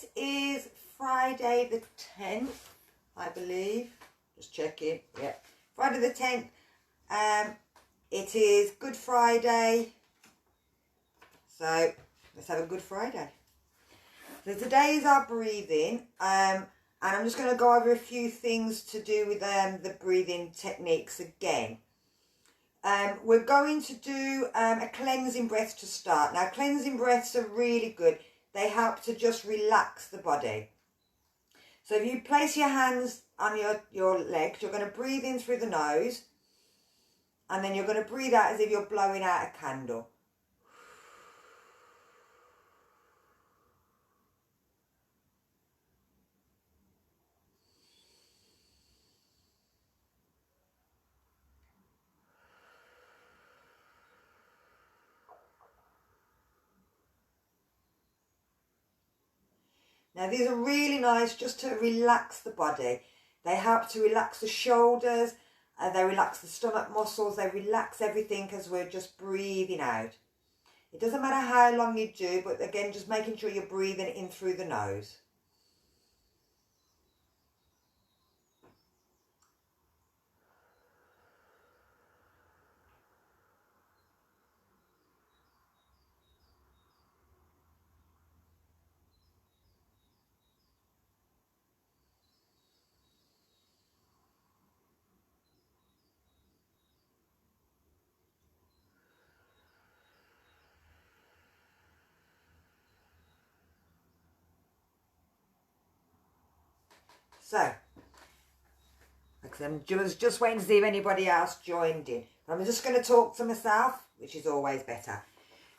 It is Friday the 10th, I believe. Just checking. Yeah, Friday the 10th. It is Good Friday. So let's have a good Friday. So today is our breathing. And I'm just going to go over a few things to do with the breathing techniques again. We're going to do a cleansing breath to start. Now, cleansing breaths are really good. They help to just relax the body. So if you place your hands on your legs, you're going to breathe in through the nose. And then you're going to breathe out as if you're blowing out a candle. Now these are really nice just to relax the body. They help to relax the shoulders, they relax the stomach muscles, they relax everything as we're just breathing out. It doesn't matter how long you do, but again, just making sure you're breathing in through the nose. So, I'm just waiting to see if anybody else joined in. I'm just going to talk to myself, which is always better.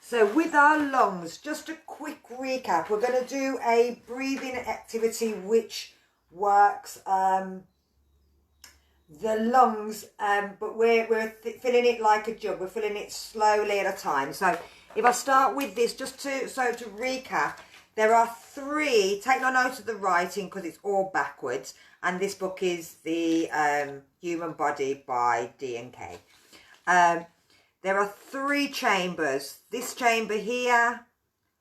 So with our lungs, just a quick recap. We're going to do a breathing activity which works the lungs, but we're filling it like a jug. We're filling it slowly at a time. So if I start with this, just to recap, there are three. Take no note of the writing because it's all backwards. And this book is the Human Body by D&K. There are three chambers. This chamber here,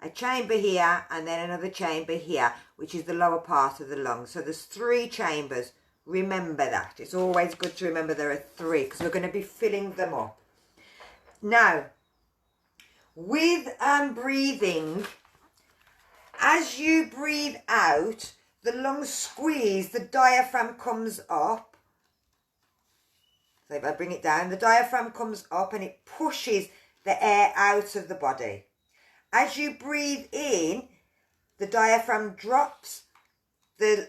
a chamber here, and then another chamber here, which is the lower part of the lungs. So there's three chambers. Remember that. It's always good to remember there are three because we're going to be filling them up. Now, with breathing, as you breathe out, the lungs squeeze, the diaphragm comes up. So if I bring it down, the diaphragm comes up and it pushes the air out of the body. As you breathe in, the diaphragm drops, the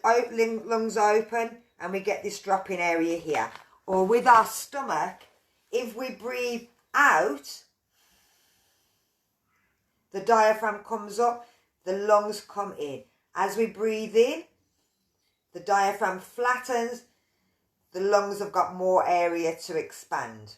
lungs open, and we get this dropping area here. Or with our stomach, if we breathe out, the diaphragm comes up, the lungs come in. As we breathe in, the diaphragm flattens, the lungs have got more area to expand.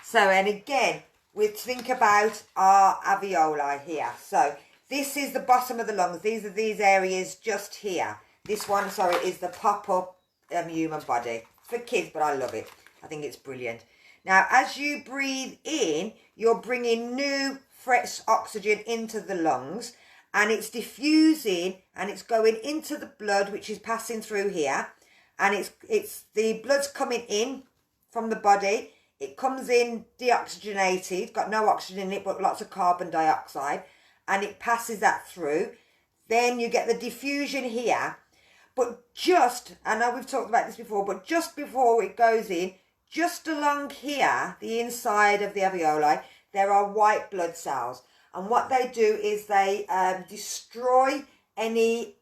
So, and again, we think about our alveoli here. So, this is the bottom of the lungs. These are these areas just here. This one, sorry, is the pop-up human body. It's for kids, but I love it. I think it's brilliant. Now, as you breathe in, you're bringing new, fresh oxygen into the lungs. And it's diffusing and it's going into the blood, which is passing through here. And it's the blood's coming in from the body. It comes in deoxygenated, got no oxygen in it, but lots of carbon dioxide. And it passes that through. Then you get the diffusion here. But just, I know we've talked about this before, but just before it goes in, just along here, the inside of the alveoli, there are white blood cells. And what they do is they destroy any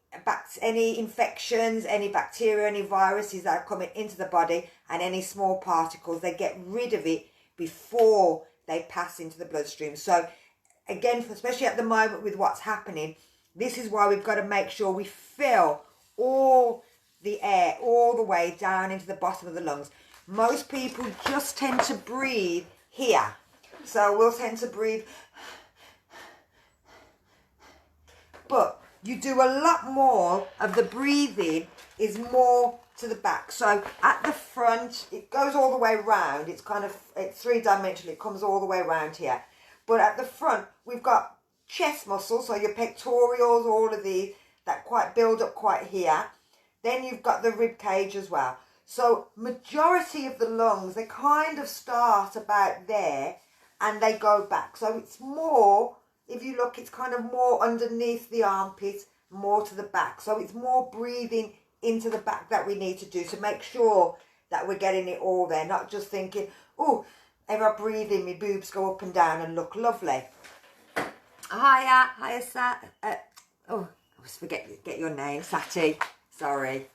infections, any bacteria, any viruses that are coming into the body, and any small particles. They get rid of it before they pass into the bloodstream. So again, especially at the moment with what's happening, this is why we've got to make sure we fill all the air all the way down into the bottom of the lungs. Most people just tend to breathe here. So we'll tend to breathe. But you do a lot more of the breathing is more to the back. So at the front, it goes all the way around. It's three-dimensional. It comes all the way around here. But at the front, we've got chest muscles, so your pectorals, all of these, that quite build up quite here. Then you've got the rib cage as well. So majority of the lungs, they kind of start about there and they go back. So it's more, if you look, it's kind of more underneath the armpit, more to the back. So it's more breathing into the back that we need to do to make sure that we're getting it all there, not just thinking, oh, if I breathe in, my boobs go up and down and look lovely. Hiya, Sat. I always get your name, Sati. Sorry.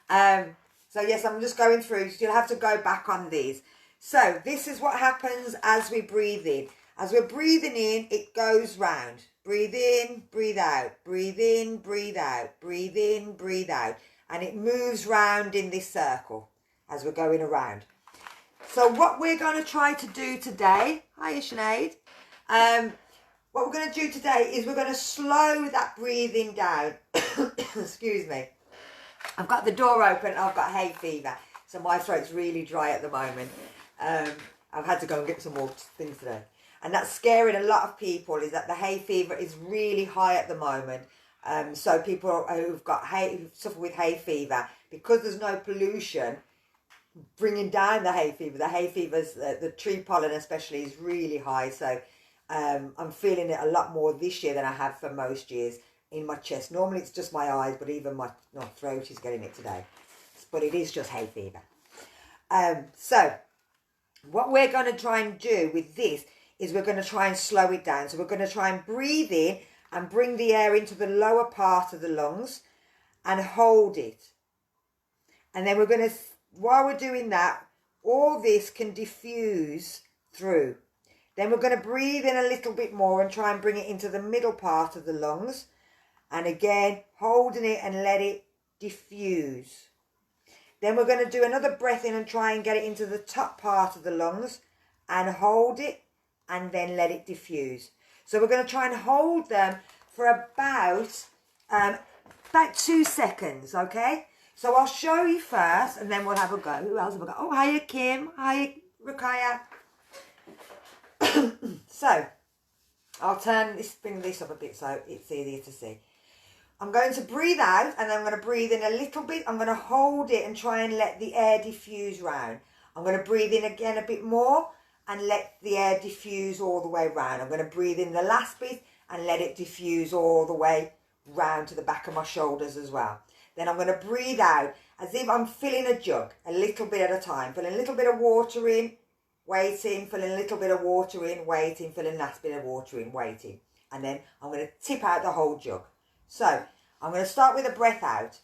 So yes, I'm just going through. You'll have to go back on these. So this is what happens as we breathe in. As we're breathing in, it goes round. Breathe in, breathe out. Breathe in, breathe out. Breathe in, breathe out. And it moves round in this circle as we're going around. So what we're going to try to do today, hiya Sinead, what we're going to do today is we're going to slow that breathing down. Excuse me. I've got the door open and I've got hay fever, so my throat's really dry at the moment. I've had to go and get some more things today. And that's scaring a lot of people, is that the hay fever is really high at the moment. So people who've suffer with hay fever, because there's no pollution bringing down the hay fever. The hay fever's, the tree pollen especially, is really high. So I'm feeling it a lot more this year than I have for most years in my chest. Normally it's just my eyes, but even my throat is getting it today. But it is just hay fever. So what we're going to try and do with this is we're going to try and slow it down. So we're going to try and breathe in and bring the air into the lower part of the lungs and hold it. And then we're going to, while we're doing that, all this can diffuse through. Then we're going to breathe in a little bit more and try and bring it into the middle part of the lungs. And again, holding it and let it diffuse. Then we're going to do another breath in and try and get it into the top part of the lungs and hold it and then let it diffuse. So we're going to try and hold them for about 2 seconds, okay? So I'll show you first and then we'll have a go. Who else have I got? Oh, hiya Kim. Hiya Rakaya. So I'll bring this up a bit so it's easier to see. I'm going to breathe out and then I'm going to breathe in a little bit. I'm going to hold it and try and let the air diffuse round. I'm going to breathe in again a bit more and let the air diffuse all the way round. I'm going to breathe in the last bit and let it diffuse all the way round to the back of my shoulders as well. Then I'm going to breathe out as if I'm filling a jug, a little bit at a time. Filling a little bit of water in, waiting, filling a little bit of water in, waiting, filling last bit of water in, waiting. And then I'm going to tip out the whole jug. So I'm going to start with a breath out.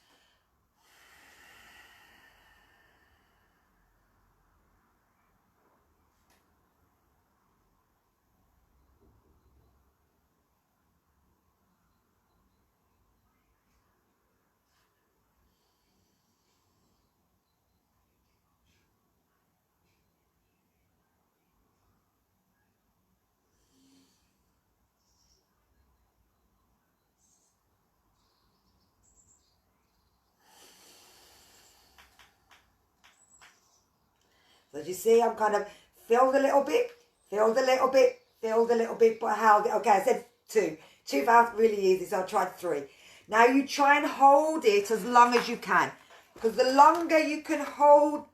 So as you see, I'm kind of filled a little bit, filled a little bit, filled a little bit, but I held it. Okay, I said 2. 2 felt really easy, so I tried 3. Now you try and hold it as long as you can, because the longer you can hold,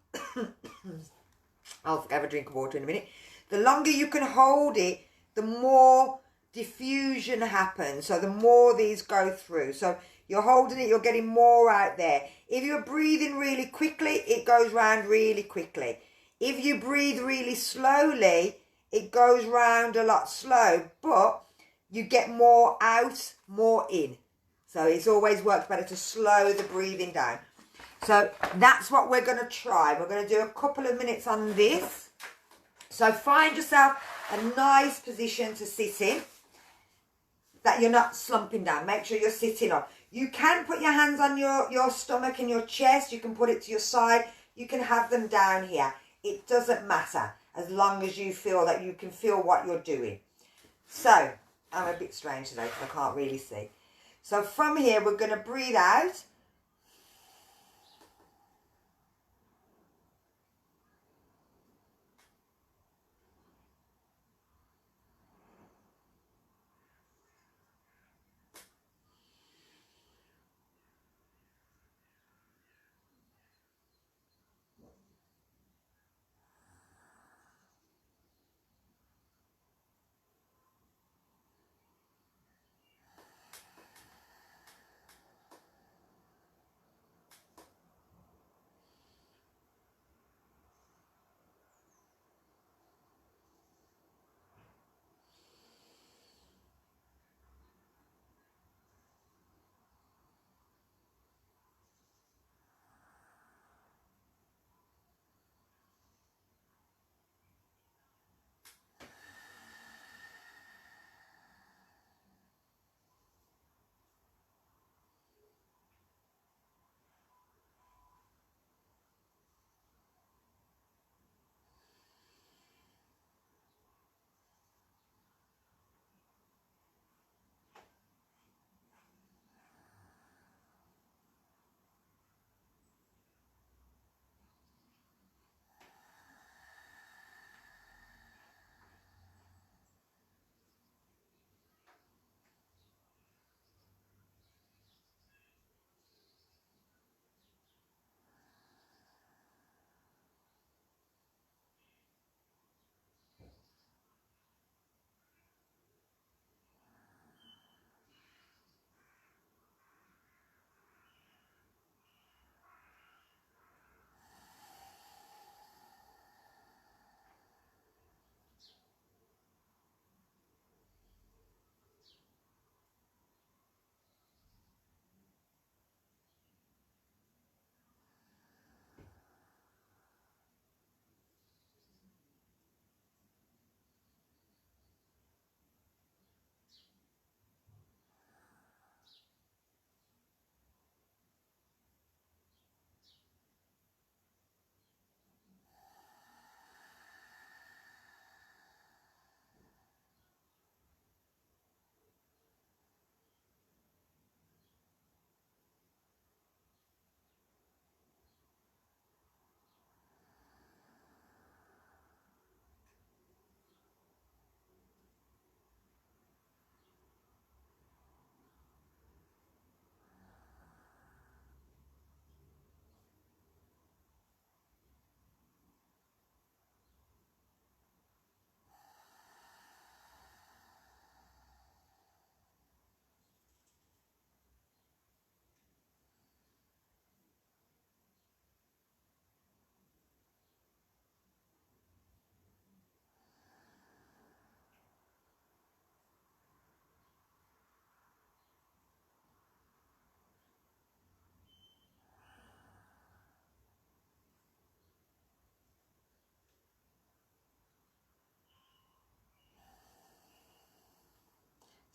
I'll have a drink of water in a minute. The longer you can hold it, the more diffusion happens. So the more these go through. So you're holding it, you're getting more out there. If you're breathing really quickly, it goes round really quickly. If you breathe really slowly, it goes round a lot slow, but you get more out, more in. So it's always works better to slow the breathing down. So that's what we're going to try. We're going to do a couple of minutes on this. So find yourself a nice position to sit in, that you're not slumping down. Make sure you're sitting up. You can put your hands on your stomach and your chest. You can put it to your side. You can have them down here. It doesn't matter as long as you feel that you can feel what you're doing. So I'm a bit strange today because I can't really see. So from here, we're going to breathe out.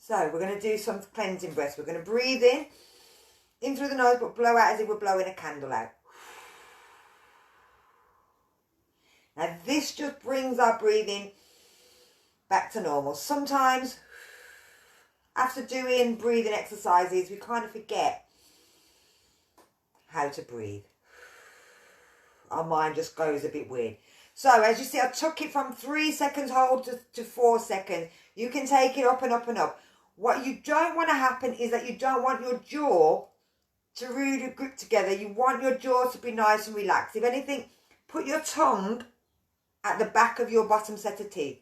So we're going to do some cleansing breaths. We're going to breathe in through the nose, but blow out as if we're blowing a candle out. Now this just brings our breathing back to normal. Sometimes after doing breathing exercises, we kind of forget how to breathe. Our mind just goes a bit weird. So as you see, I took it from 3 seconds hold to 4 seconds. You can take it up and up and up. What you don't want to happen is that you don't want your jaw to really grip together. You want your jaw to be nice and relaxed. If anything, put your tongue at the back of your bottom set of teeth.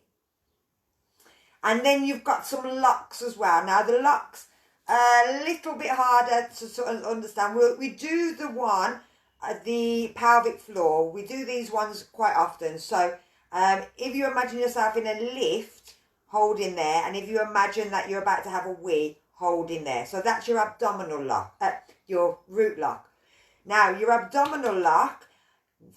And then you've got some locks as well. Now the locks are a little bit harder to sort of understand. We do the one at the pelvic floor. We do these ones quite often. So if you imagine yourself in a lift, hold in there. And if you imagine that you're about to have a wee, hold in there. So that's your abdominal lock, your root lock. Now your abdominal lock,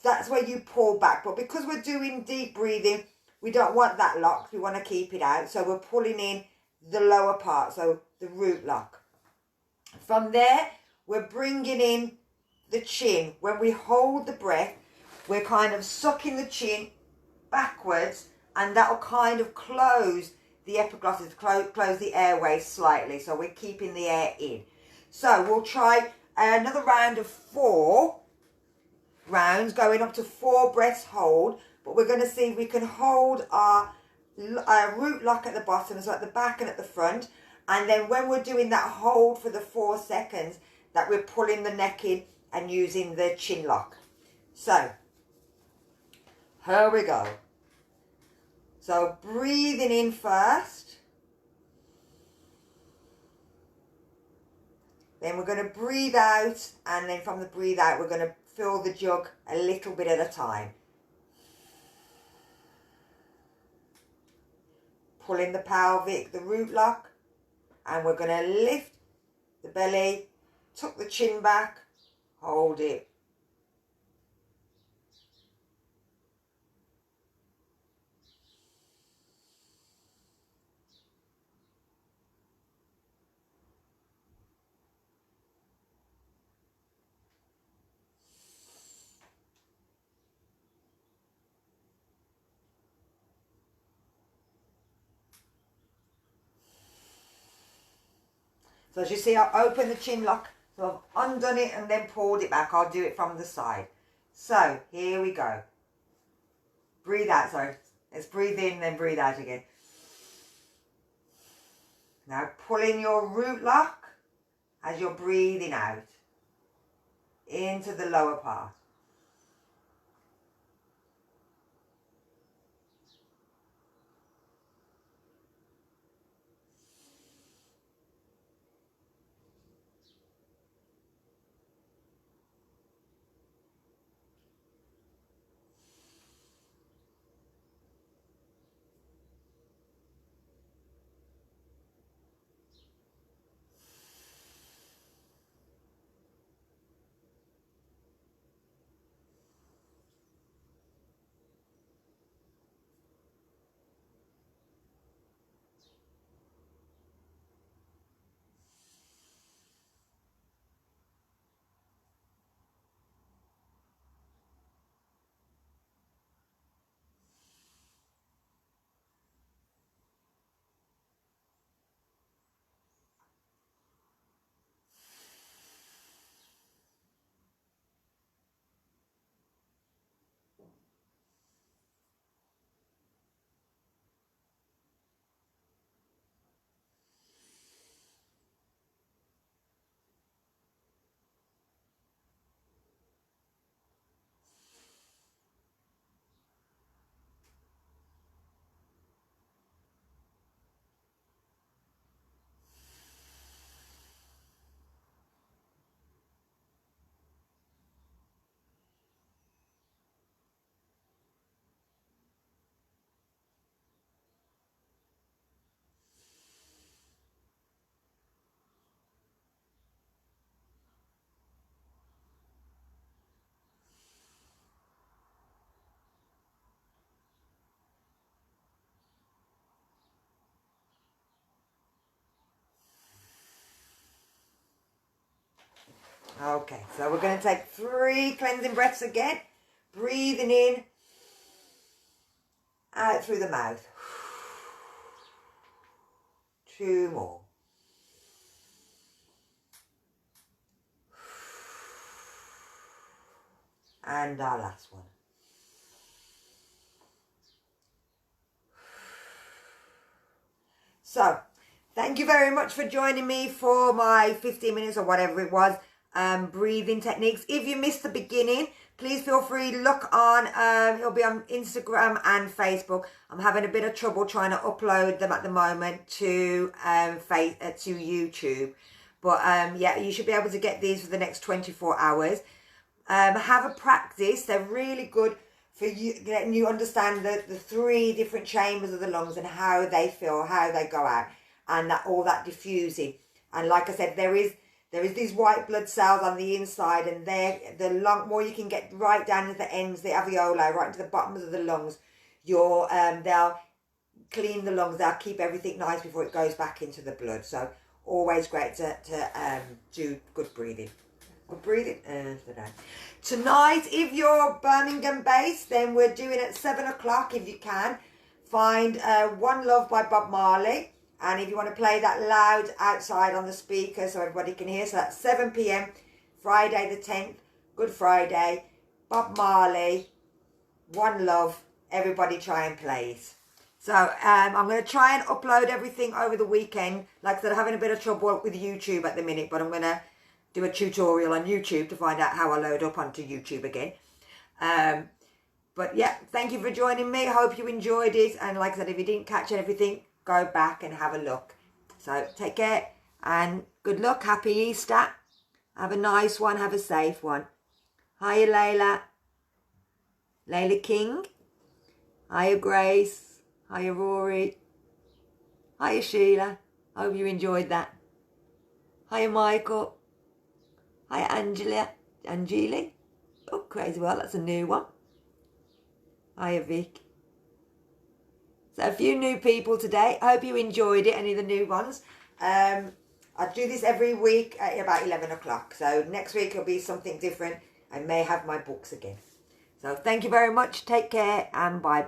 that's where you pull back. But because we're doing deep breathing, we don't want that locked. We want to keep it out. So we're pulling in the lower part, so the root lock. From there, we're bringing in the chin. When we hold the breath, we're kind of sucking the chin backwards, and that'll kind of close the epiglottis, close the airway slightly. So we're keeping the air in. So we'll try another round of 4 rounds, going up to 4 breaths hold. But we're going to see if we can hold our root lock at the bottom, so at the back and at the front. And then when we're doing that hold for the 4 seconds, that we're pulling the neck in and using the chin lock. So, here we go. So, breathing in first. Then we're going to breathe out. And then from the breathe out, we're going to fill the jug a little bit at a time. Pulling the pelvic, the root lock, and we're going to lift the belly, tuck the chin back, hold it. So as you see, I open the chin lock, so I've undone it and then pulled it back. I'll do it from the side. So here we go. Breathe out, sorry. Let's breathe in, then breathe out again. Now pull in your root lock as you're breathing out into the lower part. Okay, so we're going to take 3 cleansing breaths again. Breathing in, out through the mouth. 2 more. And our last one. So, thank you very much for joining me for my 15 minutes or whatever it was, breathing techniques. If you missed the beginning, please feel free to look on, it'll be on Instagram and Facebook. I'm having a bit of trouble trying to upload them at the moment to YouTube. But yeah, you should be able to get these for the next 24 hours. Have a practice. They're really good for you, letting you understand the 3 different chambers of the lungs and how they feel, how they go out, and that all that diffusing. And like I said, there is these white blood cells on the inside, and the more you can get right down to the ends, the alveoli, right into the bottoms of the lungs, they'll clean the lungs, they'll keep everything nice before it goes back into the blood. So always great to do good breathing. Good breathing. Tonight, if you're Birmingham based, then we're doing at 7 o'clock, if you can. Find One Love by Bob Marley. And if you want to play that loud outside on the speaker so everybody can hear. So that's 7 p.m, Friday the 10th, Good Friday. Bob Marley, One Love. Everybody try and play it. So I'm going to try and upload everything over the weekend. Like I said, I'm having a bit of trouble with YouTube at the minute, but I'm going to do a tutorial on YouTube to find out how I load up onto YouTube again. But yeah, thank you for joining me. I hope you enjoyed it. And like I said, if you didn't catch everything, go back and have a look. So take care and good luck. Happy Easter. Have a nice one. Have a safe one. Hiya, Layla. Layla King. Hiya, Grace. Hiya, Rory. Hiya, Sheila. Hope you enjoyed that. Hiya, Michael. Hi, Angeli. Oh, crazy well, that's a new one. Hiya, Vic. So a few new people today. I hope you enjoyed it, any of the new ones. I do this every week at about 11 o'clock. So next week will be something different. I may have my books again. So thank you very much. Take care and bye.